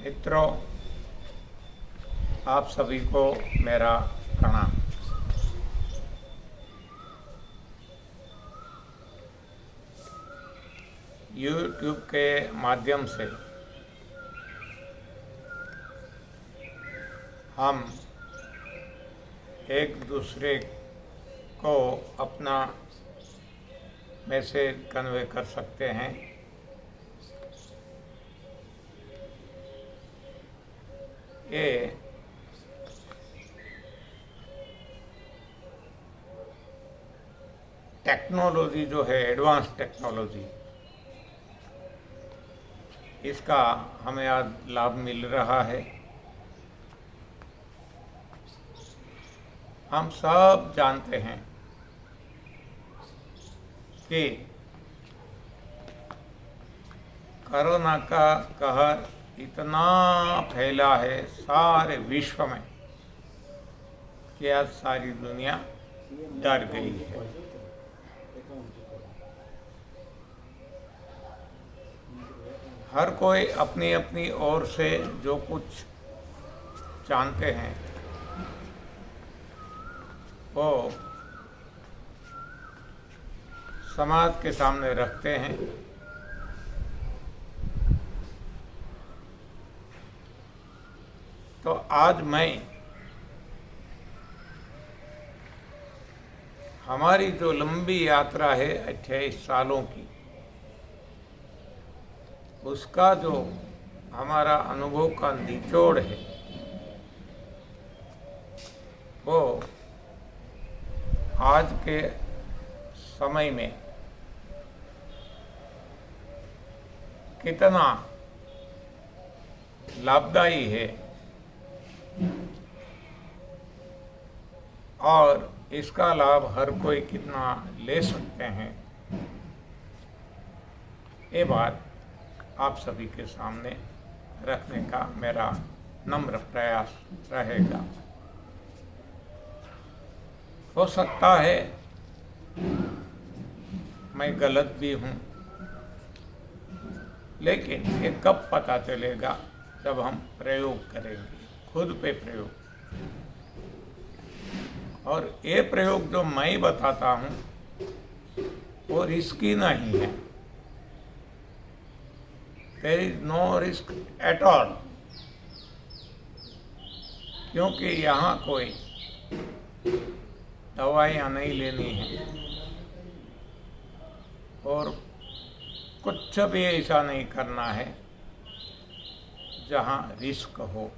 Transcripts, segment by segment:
मित्रों, आप सभी को मेरा प्रणाम। YouTube के माध्यम से हम एक दूसरे को अपना मैसेज कन्वे कर सकते हैं। ये टेक्नोलॉजी जो है, एडवांस टेक्नोलॉजी, इसका हमें आज लाभ मिल रहा है। हम सब जानते हैं कि कोरोना का कहर इतना फैला है सारे विश्व में कि आज सारी दुनिया डर गई है। हर कोई अपनी अपनी ओर से जो कुछ जानते हैं वो समाज के सामने रखते हैं। तो आज मैं हमारी जो लंबी यात्रा है 28 सालों की, उसका जो हमारा अनुभव का निचोड़ है वो आज के समय में कितना लाभदायी है और इसका लाभ हर कोई कितना ले सकते हैं, ये बात आप सभी के सामने रखने का मेरा नम्र प्रयास रहेगा। हो सकता है मैं गलत भी हूँ, लेकिन ये कब पता चलेगा? जब हम प्रयोग करेंगे, खुद पे प्रयोग। और ये प्रयोग जो मैं बताता हूँ वो रिस्की नहीं है। There is no risk at all, क्योंकि यहाँ कोई दवाइयाँ नहीं लेनी है और कुछ भी ऐसा नहीं करना है जहाँ रिस्क हो।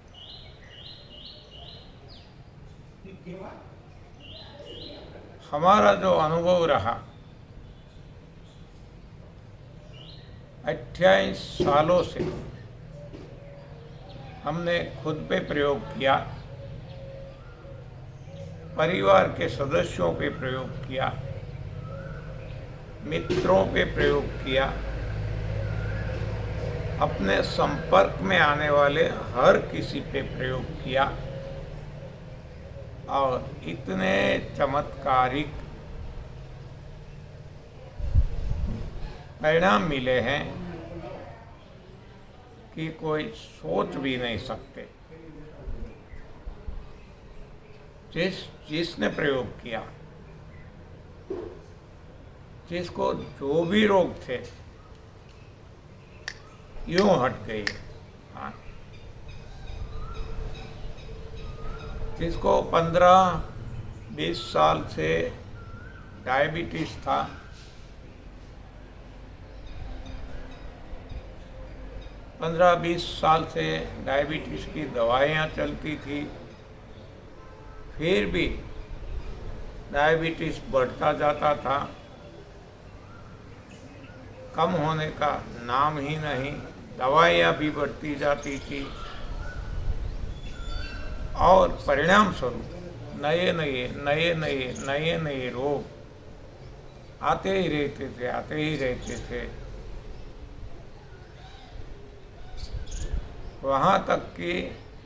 हमारा जो अनुभव रहा 28 सालों से, हमने खुद पे प्रयोग किया, परिवार के सदस्यों पे प्रयोग किया, मित्रों पे प्रयोग किया, अपने संपर्क में आने वाले हर किसी पे प्रयोग किया और इतने चमत्कारिक परिणाम मिले हैं कि कोई सोच भी नहीं सकते। जिसने प्रयोग किया, जिसको जो भी रोग थे यूं हट गए। हाँ, जिसको 15-20 साल से डायबिटीज था, 15-20 साल से डायबिटीज की दवाइयाँ चलती थी, फिर भी डायबिटीज बढ़ता जाता था, कम होने का नाम ही नहीं, दवाइयाँ भी बढ़ती जाती थी और परिणाम स्वरूप नए नए रोग आते ही रहते थे। वहाँ तक कि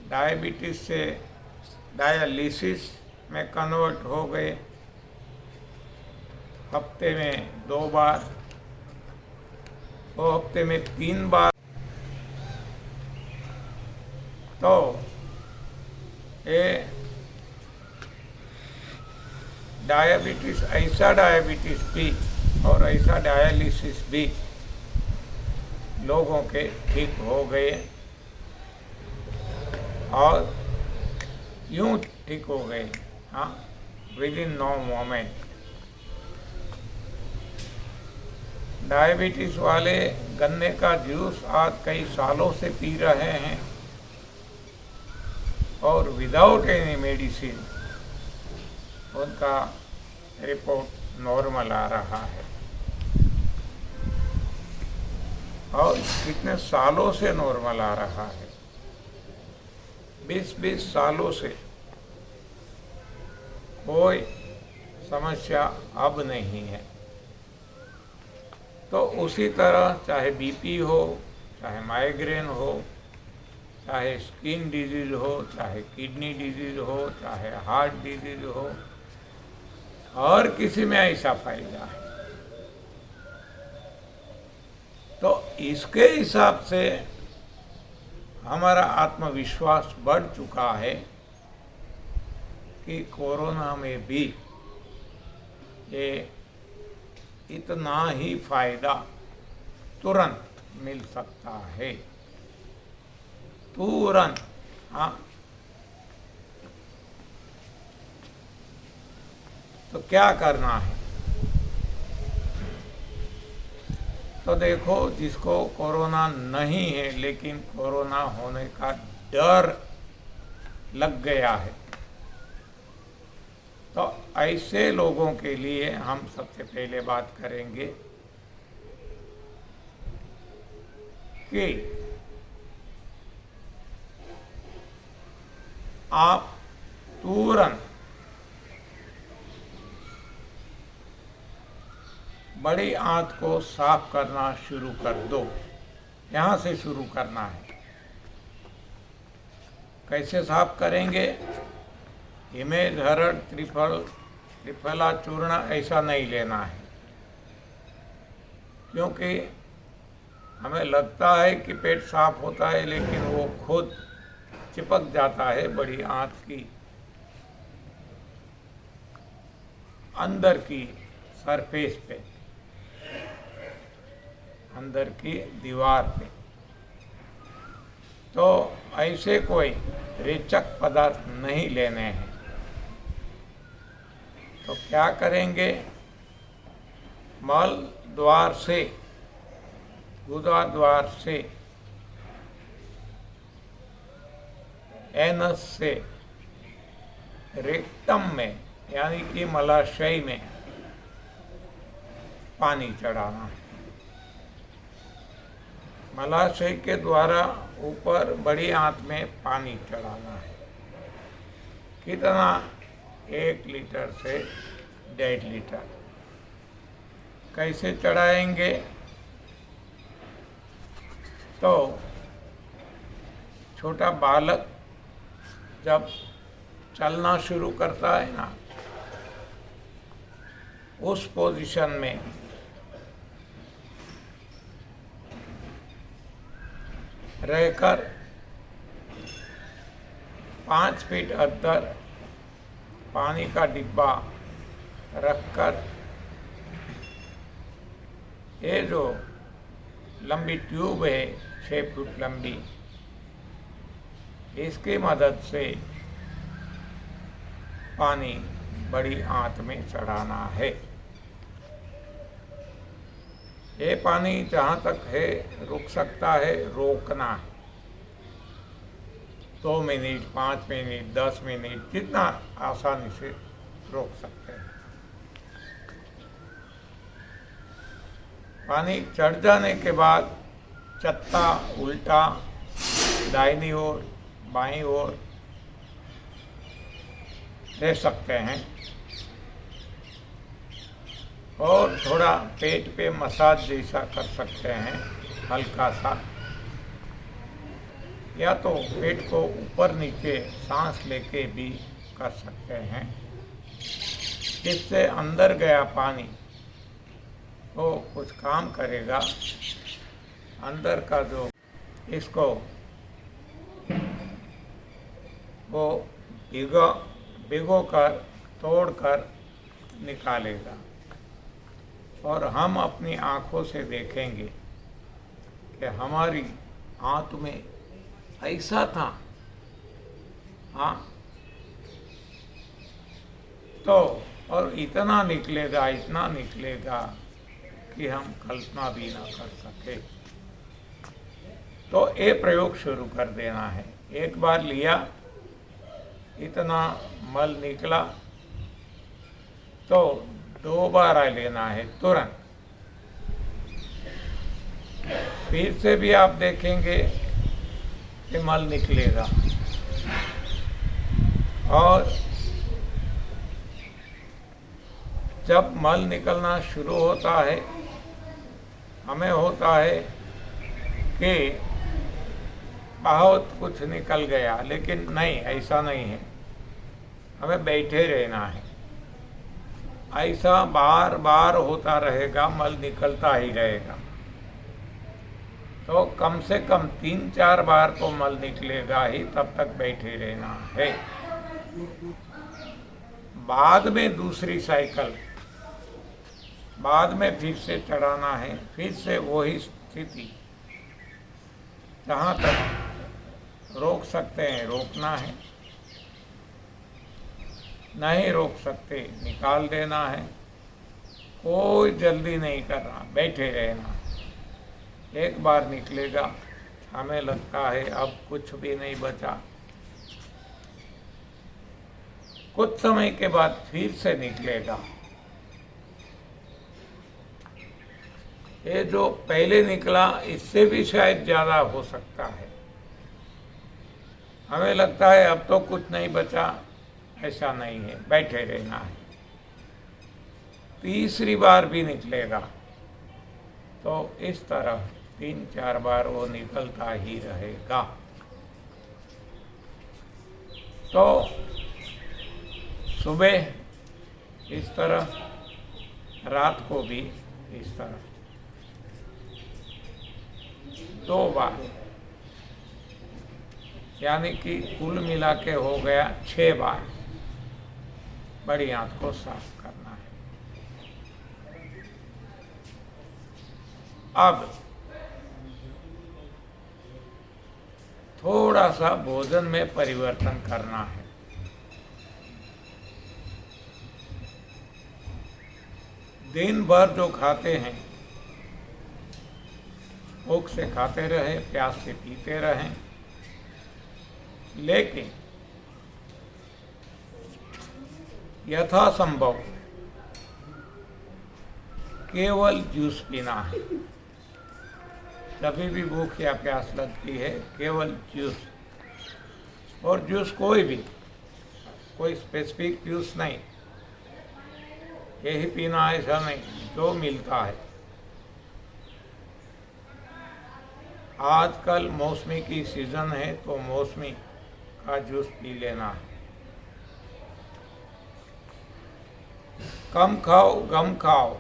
डायबिटीज से डायलिसिस में कन्वर्ट हो गए, हफ्ते में 2 बार, वो हफ्ते में 3 बार तो ये डायबिटीज, ऐसा डायबिटीज भी और ऐसा डायलिसिस भी लोगों के ठीक हो गए और यूं ठीक हो गए, हाँ, विद इन नो मोमेंट। डायबिटीज वाले गन्ने का जूस आज कई सालों से पी रहे हैं और विदाउट एनी मेडिसिन उनका रिपोर्ट नॉर्मल आ रहा है। और कितने सालों से नॉर्मल आ रहा है, 20-20 सालों से कोई समस्या अब नहीं है। तो उसी तरह चाहे बीपी हो, चाहे माइग्रेन हो, चाहे स्किन डिजीज हो, चाहे किडनी डिजीज हो, चाहे हार्ट डिजीज हो, हर किसी में ऐसा फायदा है। तो इसके हिसाब से हमारा आत्मविश्वास बढ़ चुका है कि कोरोना में भी ये इतना ही फायदा तुरंत मिल सकता है, तुरंत। हाँ, तो क्या करना है? तो देखो, जिसको कोरोना नहीं है लेकिन कोरोना होने का डर लग गया है, तो ऐसे लोगों के लिए हम सबसे पहले बात करेंगे कि आप तुरंत बड़ी आंत को साफ करना शुरू कर दो। यहाँ से शुरू करना है। कैसे साफ करेंगे? हिमेज, हरड़, त्रिफला चूर्ण ऐसा नहीं लेना है, क्योंकि हमें लगता है कि पेट साफ होता है लेकिन वो खुद चिपक जाता है बड़ी आंत की अंदर की सरफेस पे, अंदर की दीवार पे। तो ऐसे कोई रेचक पदार्थ नहीं लेने हैं। तो क्या करेंगे? मल द्वार से, गुदा द्वार से, एनस से रेक्टम में यानी कि मलाशय में पानी चढ़ाना है। मलाशय के द्वारा ऊपर बड़ी आंत में पानी चढ़ाना है। कितना? 1 लीटर से 1.5 लीटर। कैसे चढ़ाएंगे? तो छोटा बालक जब चलना शुरू करता है ना, उस पोजीशन में रहकर 5 फीट अंदर पानी का डिब्बा रखकर ये जो लंबी ट्यूब है 6 फुट लंबी, इसकी मदद से पानी बड़ी आंत में चढ़ाना है। ये पानी जहाँ तक है रुक सकता है, रोकना है। 2 मिनट, 5 मिनट, 10 मिनट, जितना आसानी से रोक सकते हैं। पानी चढ़ जाने के बाद चत्ता उल्टा दाहिनी ओर बाईं ओर ले सकते हैं और थोड़ा पेट पे मसाज जैसा कर सकते हैं, हल्का सा, या तो पेट को ऊपर नीचे सांस लेके भी कर सकते हैं, जिससे अंदर गया पानी वो कुछ काम करेगा। अंदर का जो इसको वो भिगो कर तोड़ कर निकालेगा और हम अपनी आँखों से देखेंगे कि हमारी आंत में ऐसा था। हाँ, तो और इतना निकलेगा कि हम कल्पना भी ना कर सके। तो ये प्रयोग शुरू कर देना है। एक बार लिया, इतना मल निकला, तो दोबारा लेना है तुरंत। फिर से भी आप देखेंगे कि मल निकलेगा, और जब मल निकलना शुरू होता है, हमें होता है कि बहुत कुछ निकल गया, लेकिन नहीं, ऐसा नहीं है। हमें बैठे रहना है। ऐसा बार बार होता रहेगा, मल निकलता ही रहेगा। तो कम से कम 3-4 बार तो मल निकलेगा ही, तब तक बैठे रहना है। बाद में दूसरी साइकिल, बाद में फिर से चढ़ाना है, फिर से वही स्थिति। जहाँ तक रोक सकते हैं रोकना है, नहीं रोक सकते निकाल देना है। कोई जल्दी नहीं करना, बैठे रहना। एक बार निकलेगा, हमें लगता है अब कुछ भी नहीं बचा, कुछ समय के बाद फिर से निकलेगा। ये जो पहले निकला, इससे भी शायद ज़्यादा हो सकता है। हमें लगता है अब तो कुछ नहीं बचा, ऐसा नहीं है, बैठे रहना है। तीसरी बार भी निकलेगा, तो इस तरह 3-4 बार वो निकलता ही रहेगा। तो सुबह इस तरह, रात को भी इस तरह 2 बार, यानी कि कुल मिला के हो गया 6 बार बड़ी आंत को साफ करना है। अब थोड़ा सा भोजन में परिवर्तन करना है। दिन भर जो खाते हैं, भूख से खाते रहें, प्यास से पीते रहें, लेकिन यथासंभव केवल जूस पीना है। जब भी भूख या प्यास लगती है, केवल जूस, और जूस कोई स्पेसिफिक जूस नहीं, यही पीना ऐसा नहीं, जो मिलता है। आजकल मौसमी की सीज़न है, तो मौसमी का जूस पी लेना है। कम खाओ गम खाओ,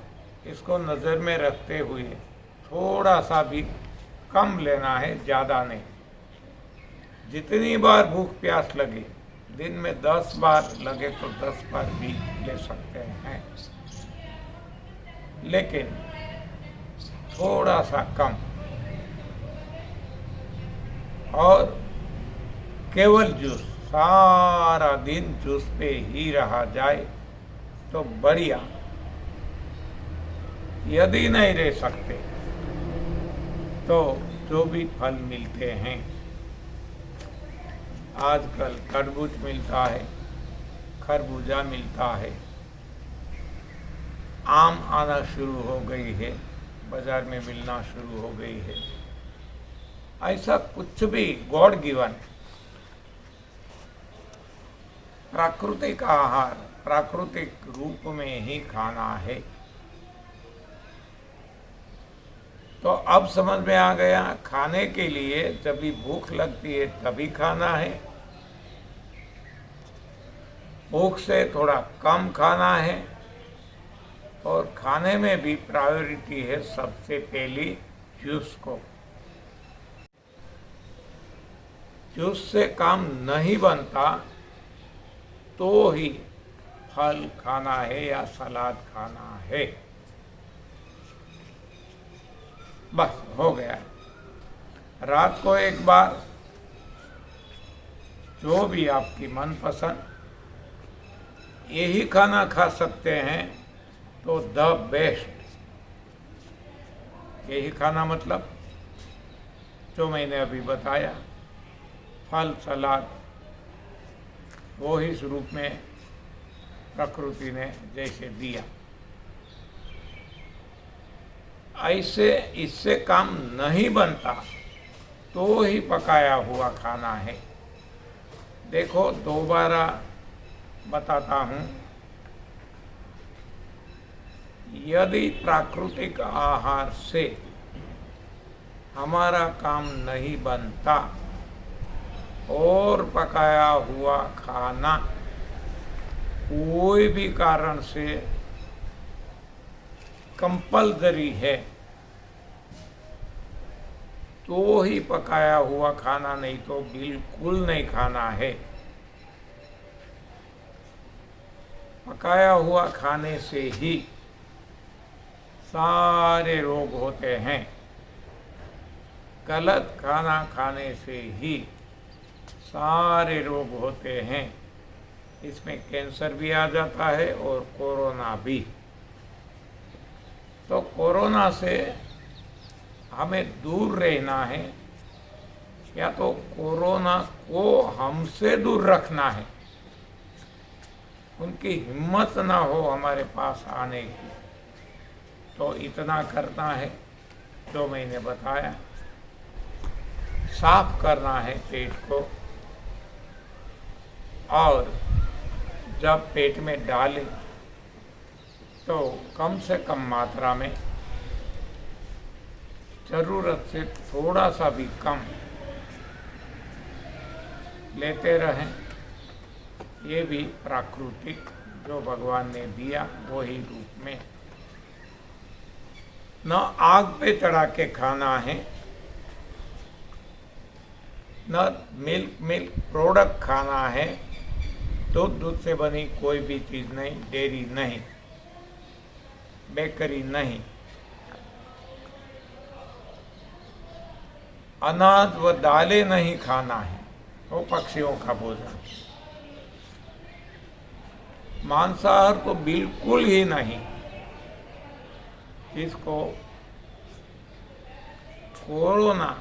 इसको नज़र में रखते हुए थोड़ा सा भी कम लेना है, ज़्यादा नहीं। जितनी बार भूख प्यास लगे, दिन में 10 बार लगे तो 10 बार भी ले सकते हैं, लेकिन थोड़ा सा कम, और केवल जूस, सारा दिन जूस पे ही रहा जाए तो बढ़िया। यदि नहीं रह सकते तो जो भी फल मिलते हैं, आजकल तरबूज मिलता है, खरबूजा मिलता है, आम आना शुरू हो गई है, बाजार में मिलना शुरू हो गई है। ऐसा कुछ भी गॉड गिवन प्राकृतिक आहार प्राकृतिक रूप में ही खाना है। तो अब समझ में आ गया, खाने के लिए जब भी भूख लगती है तभी खाना है, भूख से थोड़ा कम खाना है, और खाने में भी प्रायोरिटी है सबसे पहली जूस को। जूस से काम नहीं बनता तो ही फल खाना है या सलाद खाना है। बस हो गया। रात को एक बार जो भी आपकी मनपसंद यही खाना खा सकते हैं तो द बेस्ट। यही खाना मतलब जो मैंने अभी बताया, फल सलाद, वो ही रूप में प्रकृति ने जैसे दिया। ऐसे इससे काम नहीं बनता तो ही पकाया हुआ खाना है। देखो दोबारा बताता हूँ, यदि प्राकृतिक आहार से हमारा काम नहीं बनता और पकाया हुआ खाना कोई भी कारण से कंपल्सरी है तो ही पकाया हुआ खाना, नहीं तो बिल्कुल नहीं खाना है। पकाया हुआ खाने से ही सारे रोग होते हैं। गलत खाना खाने से ही सारे रोग होते हैं। इसमें कैंसर भी आ जाता है और कोरोना भी। तो कोरोना से हमें दूर रहना है, या तो कोरोना को हमसे दूर रखना है, उनकी हिम्मत ना हो हमारे पास आने की। तो इतना करना है जो मैंने बताया, साफ करना है पेट को, और जब पेट में डालें तो कम से कम मात्रा में, ज़रूरत से थोड़ा सा भी कम लेते रहें। ये भी प्राकृतिक जो भगवान ने दिया वही रूप में। न आग पे चढ़ा के खाना है, न मिल्क प्रोडक्ट खाना है। दूध से बनी कोई भी चीज़ नहीं, डेयरी नहीं, बेकरी नहीं। अनाज व दालें नहीं खाना है, वो पक्षियों का भोजन। मांसाहार तो बिल्कुल ही नहीं। जिसको कोरोना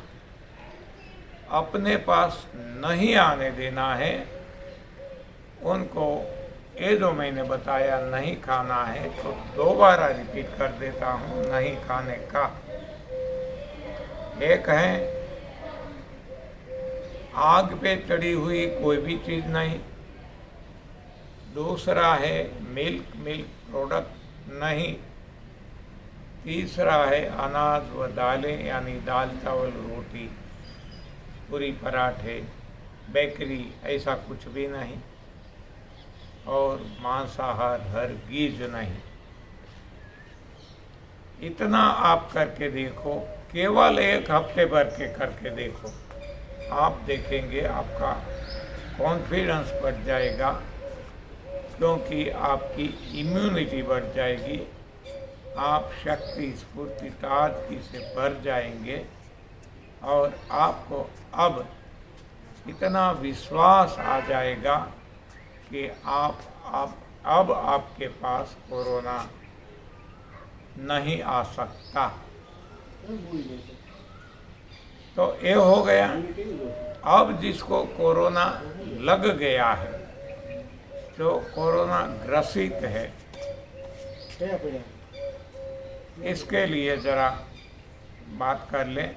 अपने पास नहीं आने देना है, उनको ये जो मैंने बताया नहीं खाना है, तो दोबारा रिपीट कर देता हूँ नहीं खाने का। एक है आग पे चढ़ी हुई कोई भी चीज़ नहीं। दूसरा है मिल्क प्रोडक्ट नहीं। तीसरा है अनाज व दालें, यानी दाल चावल रोटी, पूरी पराठे, बेकरी, ऐसा कुछ भी नहीं। और मांसाहार हरगिज नहीं। इतना आप करके देखो, केवल एक हफ्ते भर के करके देखो, आप देखेंगे आपका कॉन्फिडेंस बढ़ जाएगा, क्योंकि आपकी इम्यूनिटी बढ़ जाएगी। आप शक्ति स्फूर्ति ताजगी से भर जाएंगे, और आपको अब इतना विश्वास आ जाएगा कि आप अब आपके पास कोरोना नहीं आ सकता। तो ये हो गया। अब जिसको कोरोना लग गया है, जो कोरोना ग्रसित है, इसके लिए जरा बात कर लें।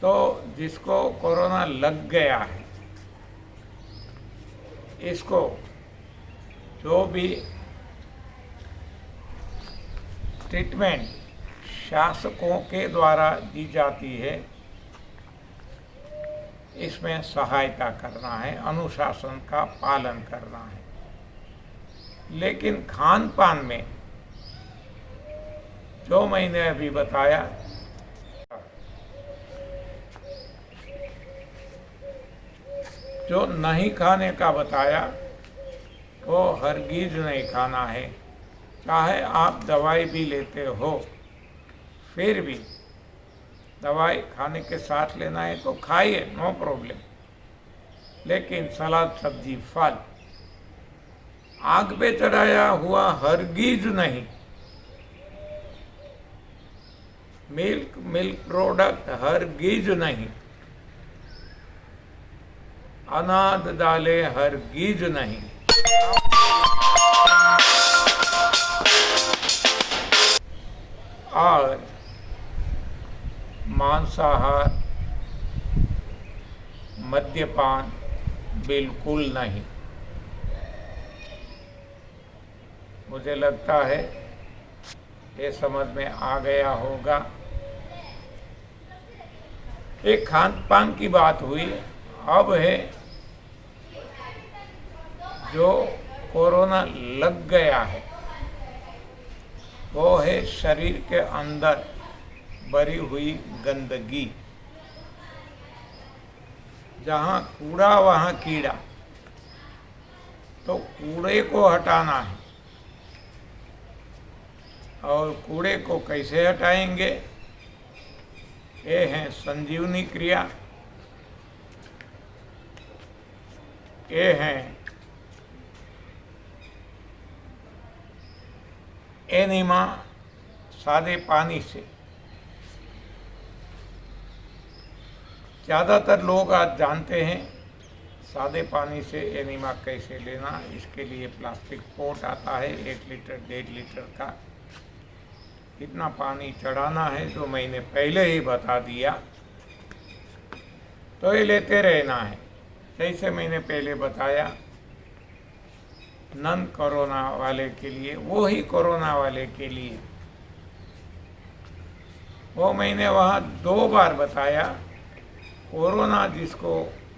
तो जिसको कोरोना लग गया है, इसको जो भी ट्रीटमेंट शासकों के द्वारा दी जाती है, इसमें सहायता करना है, अनुशासन का पालन करना है। लेकिन खान पान में जो मैंने अभी बताया, जो नहीं खाने का बताया वो हरगिज नहीं खाना है। चाहे आप दवाई भी लेते हो, फिर भी दवाई खाने के साथ लेना है तो खाइए, नो प्रॉब्लम। लेकिन सलाद, सब्जी, फल आग पे चढ़ाया हुआ हरगिज नहीं। मिल्क प्रोडक्ट हरगिज नहीं। अनाज दालें हरगिज नहीं। और मांसाहार, मद्यपान बिल्कुल नहीं। मुझे लगता है ये समझ में आ गया होगा। एक खान पान की बात हुई, अब है जो कोरोना लग गया है वो है शरीर के अंदर भरी हुई गंदगी। जहाँ कूड़ा वहाँ कीड़ा, तो कूड़े को हटाना है। और कूड़े को कैसे हटाएंगे? ये है संजीवनी क्रिया, ये है एनिमा सादे पानी से। ज़्यादातर लोग आज जानते हैं सादे पानी से एनिमा कैसे लेना। इसके लिए प्लास्टिक पोट आता है 1 लीटर 1.5 लीटर का। कितना पानी चढ़ाना है जो मैंने पहले ही बता दिया, तो ये लेते रहना है। जैसे मैंने पहले बताया, नन कोरोना वाले के लिए, वो ही कोरोना वाले के लिए, वो मैंने वहाँ 2 बार बताया। कोरोना जिसको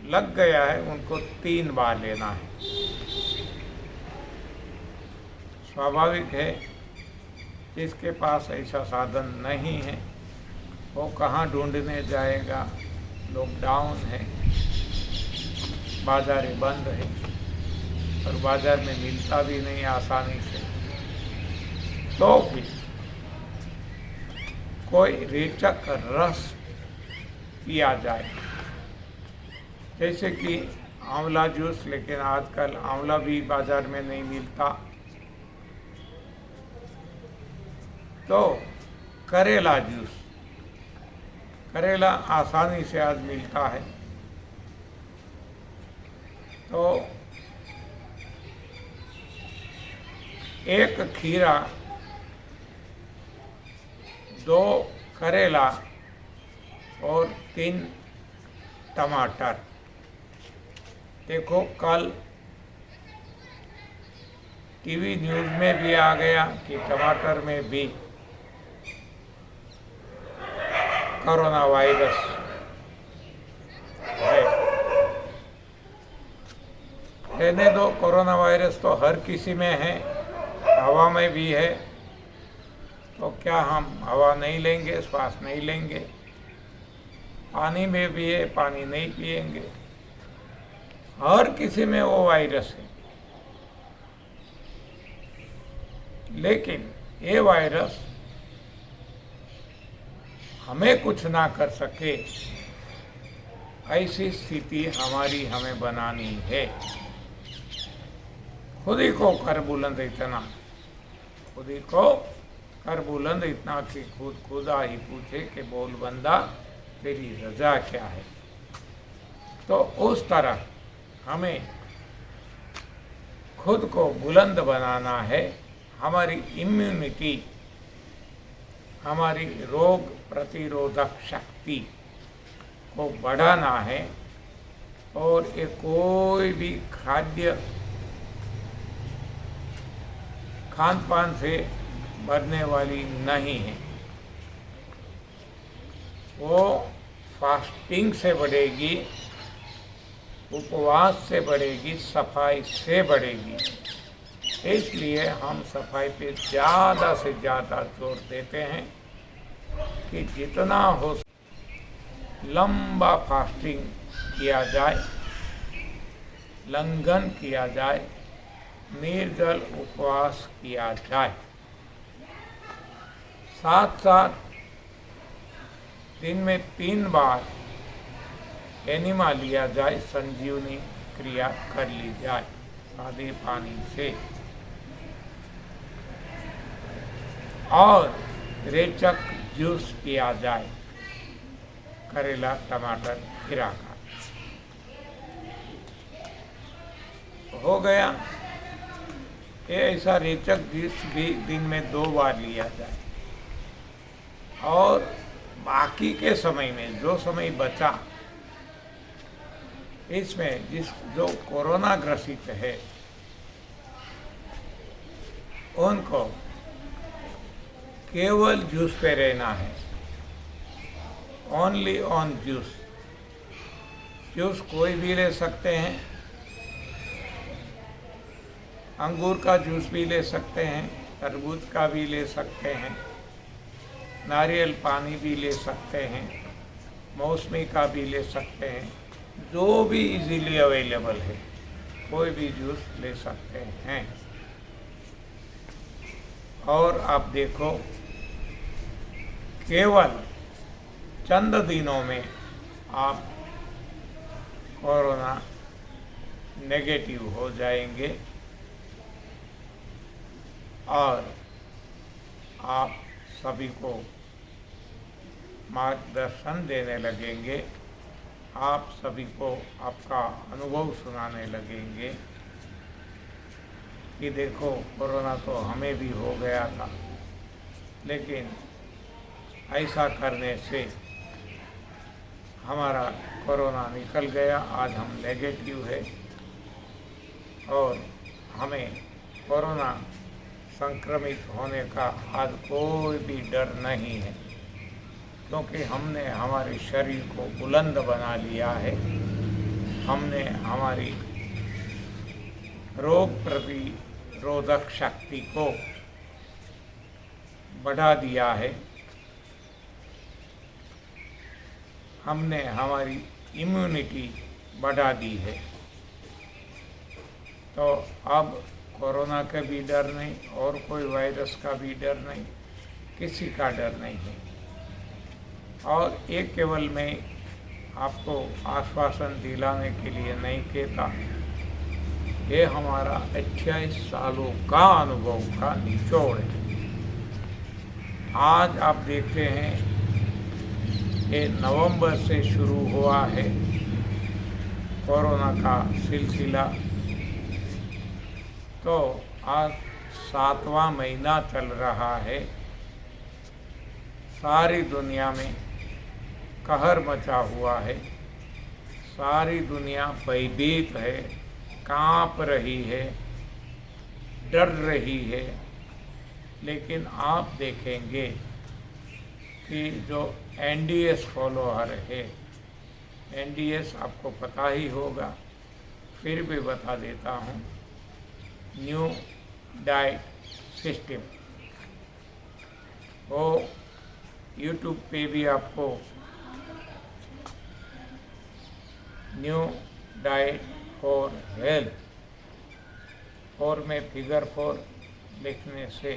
लग गया है उनको 3 बार लेना है। स्वाभाविक है, जिसके पास ऐसा साधन नहीं है वो कहाँ ढूंढने जाएगा। लॉकडाउन है, बाज़ारें बंद है और बाज़ार में मिलता भी नहीं आसानी से। तो भी कोई रेचक रस पिया जाए, जैसे कि आंवला जूस। लेकिन आजकल आंवला भी बाज़ार में नहीं मिलता, तो करेला जूस, करेला आसानी से आज मिलता है। तो 1 खीरा, 2 करेला और 3 टमाटर। देखो, कल टीवी न्यूज़ में भी आ गया कि टमाटर में भी कोरोना वायरस है। रहने दो, कोरोना वायरस तो हर किसी में है, हवा में भी है। तो क्या हम हवा नहीं लेंगे, श्वास नहीं लेंगे? पानी में भी है, पानी नहीं पिएंगे? हर किसी में वो वायरस है। लेकिन ये वायरस हमें कुछ ना कर सके, ऐसी स्थिति हमें बनानी है। खुद ही को कर बुलंद इतना, खुद ही को कर बुलंद इतना कि खुदा ही पूछे कि बोल बंदा तेरी रजा क्या है। तो उस तरह हमें खुद को बुलंद बनाना है। हमारी इम्यूनिटी, हमारी रोग प्रतिरोधक शक्ति को बढ़ाना है। और ये कोई भी खान पान से बढ़ने वाली नहीं है। वो फास्टिंग से बढ़ेगी, उपवास से बढ़ेगी, सफाई से बढ़ेगी। इसलिए हम सफाई पे ज़्यादा से ज़्यादा जोर देते हैं कि जितना हो लंबा फास्टिंग किया जाए। लंघन किया जाए, निर्जल उपवास किया जाए। साथ साथ दिन में 3 बार एनिमा लिया जाए, संजीवनी क्रिया कर ली जाए सादे पानी से, और रेचक जूस पिया जाए करेला टमाटर खीरा का। हो गया। ये ऐसा रेचक जूस भी दिन में 2 बार लिया जाए, और बाकी के समय में जो समय बचा, इसमें जो कोरोना ग्रसित है उनको केवल जूस पे रहना है, ओनली ऑन जूस। जूस कोई भी ले सकते हैं, अंगूर का जूस भी ले सकते हैं, तरबूज का भी ले सकते हैं, नारियल पानी भी ले सकते हैं, मौसमी का भी ले सकते हैं, जो भी इजीली अवेलेबल है कोई भी जूस ले सकते हैं। और आप देखो, केवल चंद दिनों में आप कोरोना नेगेटिव हो जाएंगे और आप सभी को मार्गदर्शन देने लगेंगे, आप सभी को आपका अनुभव सुनाने लगेंगे कि देखो कोरोना तो हमें भी हो गया था, लेकिन ऐसा करने से हमारा कोरोना निकल गया, आज हम नेगेटिव है और हमें कोरोना संक्रमित होने का आज कोई भी डर नहीं है, क्योंकि हमने हमारे शरीर को बुलंद बना लिया है, हमने हमारी रोग प्रतिरोधक शक्ति को बढ़ा दिया है, हमने हमारी इम्यूनिटी बढ़ा दी है। तो अब कोरोना का भी डर नहीं और कोई वायरस का भी डर नहीं, किसी का डर नहीं है। और ये केवल मैं आपको आश्वासन दिलाने के लिए नहीं कहता, ये हमारा 28 सालों का अनुभव का निचोड़ है। आज आप देखते हैं ये नवंबर से शुरू हुआ है कोरोना का सिलसिला, तो आज 7वां महीना चल रहा है। सारी दुनिया में कहर मचा हुआ है, सारी दुनिया भयभीत है, कांप रही है, डर रही है। लेकिन आप देखेंगे कि जो एनडीएस फॉलोअर है, एनडीएस आपको पता ही होगा, फिर भी बता देता हूँ, न्यू डाइट सिस्टम, वो यूट्यूब पे भी आपको न्यू डाइट फॉर हेल्थ और में फिगर 4 लिखने से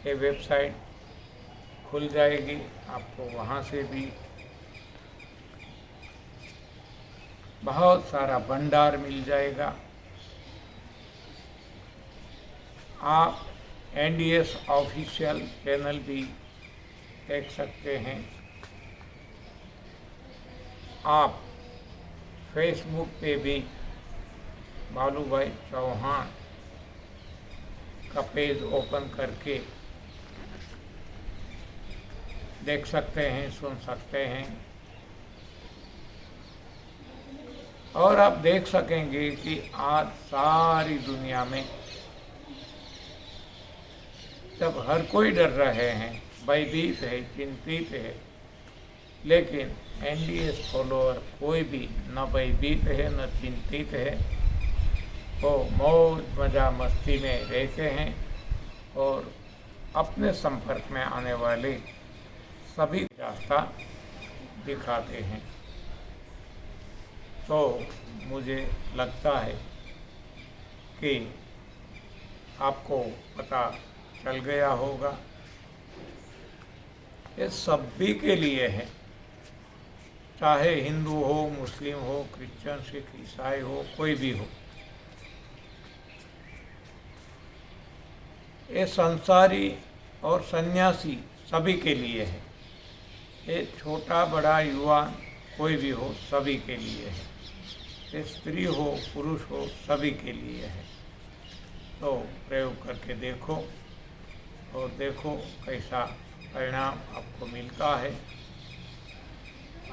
ये वेबसाइट खुल जाएगी, आपको वहाँ से भी बहुत सारा भंडार मिल जाएगा। आप एनडीएस ऑफिशियल चैनल भी देख सकते हैं, आप फेसबुक पे भी बालू भाई चौहान का पेज ओपन करके देख सकते हैं, सुन सकते हैं, और आप देख सकेंगे कि आज सारी दुनिया में जब हर कोई डर रहे हैं, भयभीत है, चिंतित है, लेकिन एनडीएस फॉलोअर कोई भी न भयभीत है न चिंतित है, वो मौज मजा मस्ती में रहते हैं और अपने संपर्क में आने वाले सभी रास्ता दिखाते हैं। तो मुझे लगता है कि आपको पता चल गया होगा। ये सभी के लिए है, चाहे हिंदू हो, मुस्लिम हो, क्रिश्चियन, सिख, ईसाई हो, कोई भी हो। ये संसारी और सन्यासी सभी के लिए है। ये छोटा बड़ा युवा कोई भी हो, सभी के लिए है। ये स्त्री हो, पुरुष हो, सभी के लिए है। तो प्रयोग करके देखो और देखो कैसा परिणाम आपको मिलता है।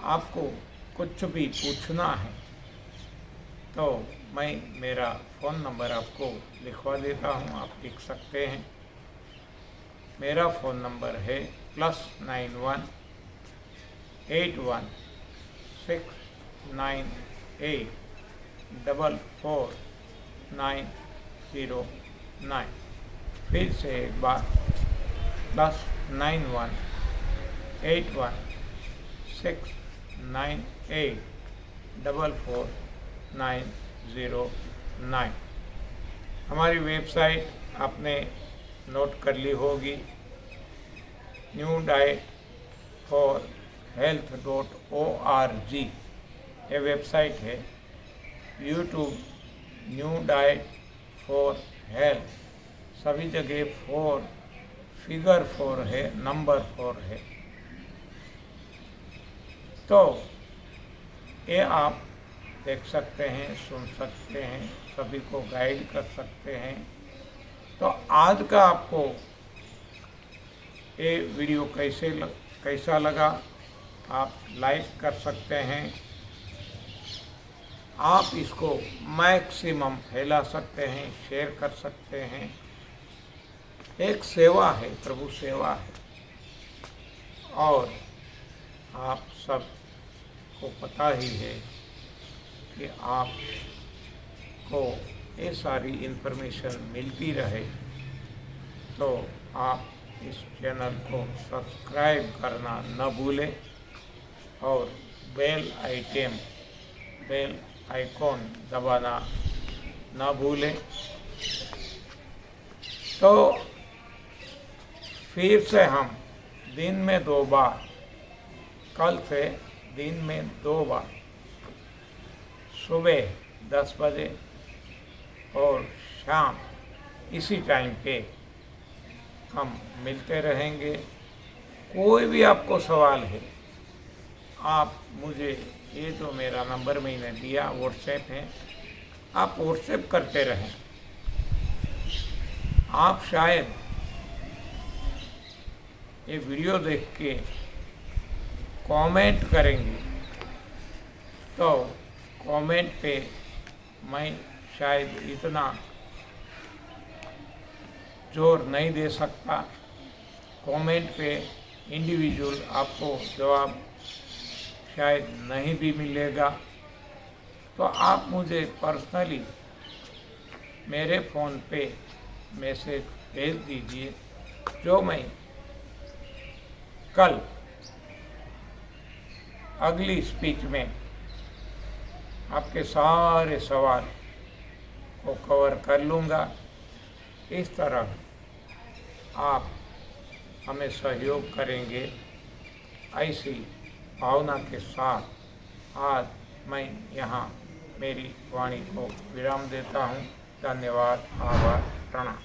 आपको कुछ भी पूछना है तो मैं मेरा फ़ोन नंबर आपको लिखवा देता हूँ, आप लिख सकते हैं। मेरा फ़ोन नंबर है +91 81 698 44909। फिर से एक बार +91 81 698 44909। हमारी वेबसाइट आपने नोट कर ली होगी, newdietforhealth.org ये वेबसाइट है। YouTube new diet for health, सभी जगह 4 फिगर 4 है, नंबर 4 है। तो ये आप देख सकते हैं, सुन सकते हैं, सभी को गाइड कर सकते हैं। तो आज का आपको ये वीडियो कैसा लगा, आप लाइक कर सकते हैं। आप इसको मैक्सिमम फैला सकते हैं, शेयर कर सकते हैं। एक सेवा है, प्रभु सेवा है। और आप सब को पता ही है कि आपको ये सारी इन्फॉर्मेशन मिलती रहे, तो आप इस चैनल को सब्सक्राइब करना न भूलें और बेल आइकॉन दबाना न भूलें। तो फिर से हम दिन में 2 बार, कल से दिन में 2 बार, सुबह 10 बजे और शाम इसी टाइम पे हम मिलते रहेंगे। कोई भी आपको सवाल है, आप मुझे, ये जो मेरा नंबर मैंने दिया व्हाट्सएप है, आप व्हाट्सएप करते रहें। आप शायद ये वीडियो देख के कमेंट करेंगे, तो कमेंट पे मैं शायद इतना जोर नहीं दे सकता। कमेंट पे इंडिविजुअल आपको जवाब शायद नहीं भी मिलेगा। तो आप मुझे पर्सनली मेरे फ़ोन पे मैसेज भेज दीजिए, जो मैं कल अगली स्पीच में आपके सारे सवाल को कवर कर लूँगा। इस तरह आप हमें सहयोग करेंगे, ऐसी भावना के साथ आज मैं यहाँ मेरी वाणी को विराम देता हूँ। धन्यवाद, आभार, प्रणाम।